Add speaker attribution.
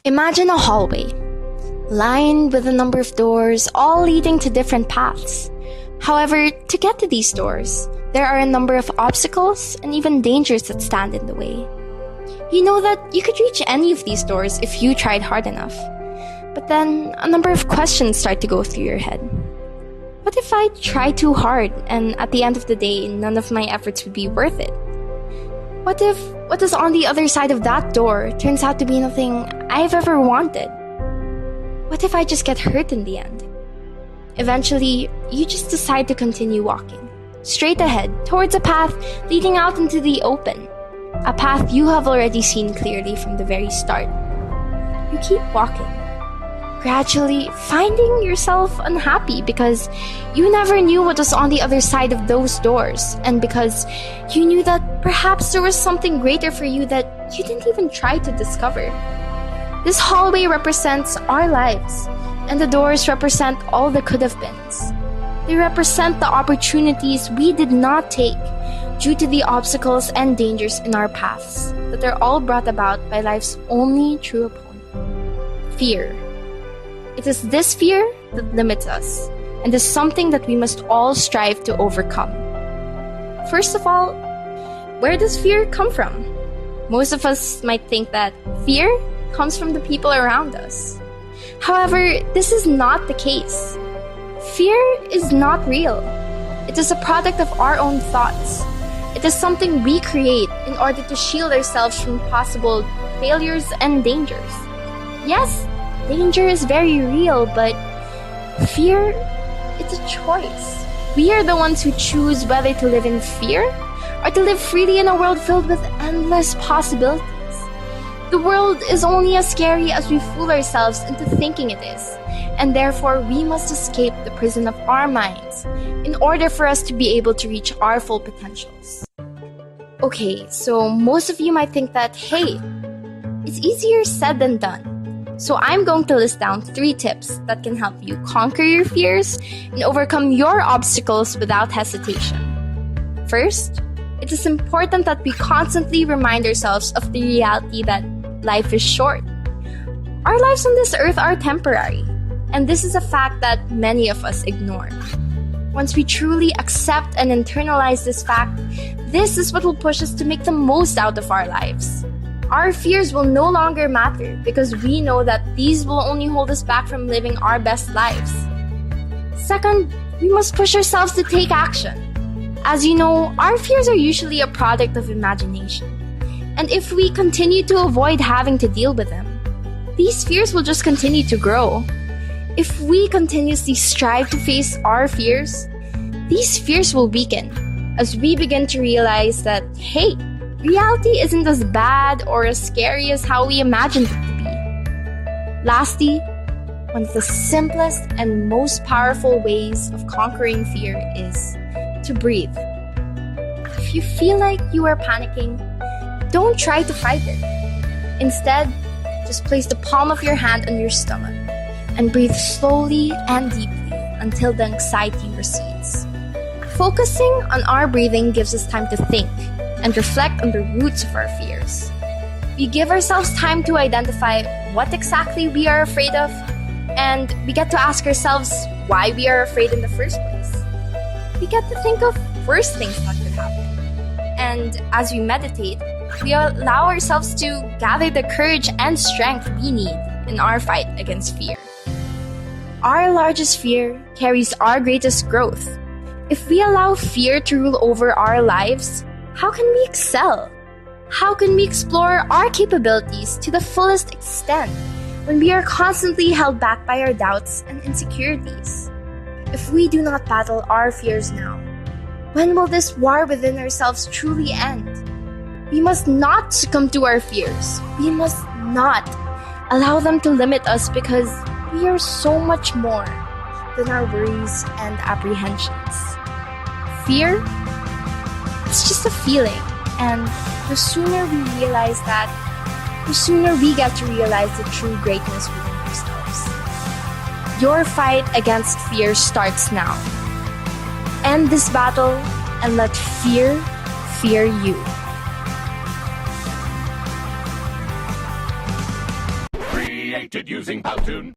Speaker 1: Imagine a hallway, lined with a number of doors, all leading to different paths. However, to get to these doors, there are a number of obstacles and even dangers that stand in the way. You know that you could reach any of these doors if you tried hard enough. But then, a number of questions start to go through your head. What if I try too hard and at the end of the day, none of my efforts would be worth it? What if what is on the other side of that door turns out to be nothing I've ever wanted? What if I just get hurt in the end? Eventually, you just decide to continue walking, straight ahead, towards a path leading out into the open. A path you have already seen clearly from the very start. You keep walking, gradually finding yourself unhappy because you never knew what was on the other side of those doors, and because you knew that perhaps there was something greater for you that you didn't even try to discover. This hallway represents our lives, and the doors represent all the could have beens. They represent the opportunities we did not take due to the obstacles and dangers in our paths that are all brought about by life's only true opponent: fear. It is this fear that limits us, and is something that we must all strive to overcome. First of all, where does fear come from? Most of us might think that fear comes from the people around us. However, this is not the case. Fear is not real. It is a product of our own thoughts. It is something we create in order to shield ourselves from possible failures and dangers. Yes, danger is very real, but fear, it's a choice. We are the ones who choose whether to live in fear or to live freely in a world filled with endless possibilities. The world is only as scary as we fool ourselves into thinking it is, and therefore we must escape the prison of our minds in order for us to be able to reach our full potentials. Okay, so most of you might think that, hey, it's easier said than done. So I'm going to list down 3 tips that can help you conquer your fears and overcome your obstacles without hesitation. First, it is important that we constantly remind ourselves of the reality that life is short. Our lives on this earth are temporary, and this is a fact that many of us ignore. Once we truly accept and internalize this fact, this is what will push us to make the most out of our lives. Our fears will no longer matter because we know that these will only hold us back from living our best lives. Second, we must push ourselves to take action. As you know, our fears are usually a product of imagination. And if we continue to avoid having to deal with them, these fears will just continue to grow. If we continuously strive to face our fears, these fears will weaken as we begin to realize that, hey, reality isn't as bad or as scary as how we imagined it to be. Lastly, one of the simplest and most powerful ways of conquering fear is to breathe. If you feel like you are panicking, don't try to fight it. Instead, just place the palm of your hand on your stomach and breathe slowly and deeply until the anxiety recedes. Focusing on our breathing gives us time to think and reflect on the roots of our fears. We give ourselves time to identify what exactly we are afraid of, and we get to ask ourselves why we are afraid in the first place. We get to think of worse things that could happen. And as we meditate, we allow ourselves to gather the courage and strength we need in our fight against fear. Our largest fear carries our greatest growth. If we allow fear to rule over our lives, how can we excel? How can we explore our capabilities to the fullest extent when we are constantly held back by our doubts and insecurities? If we do not battle our fears now, when will this war within ourselves truly end? We must not succumb to our fears. We must not allow them to limit us because we are so much more than our worries and apprehensions. Fear? It's just a feeling, and the sooner we realize that, the sooner we get to realize the true greatness within ourselves. Your fight against fear starts now. End this battle and let fear fear you.
Speaker 2: Free created using Powtoon.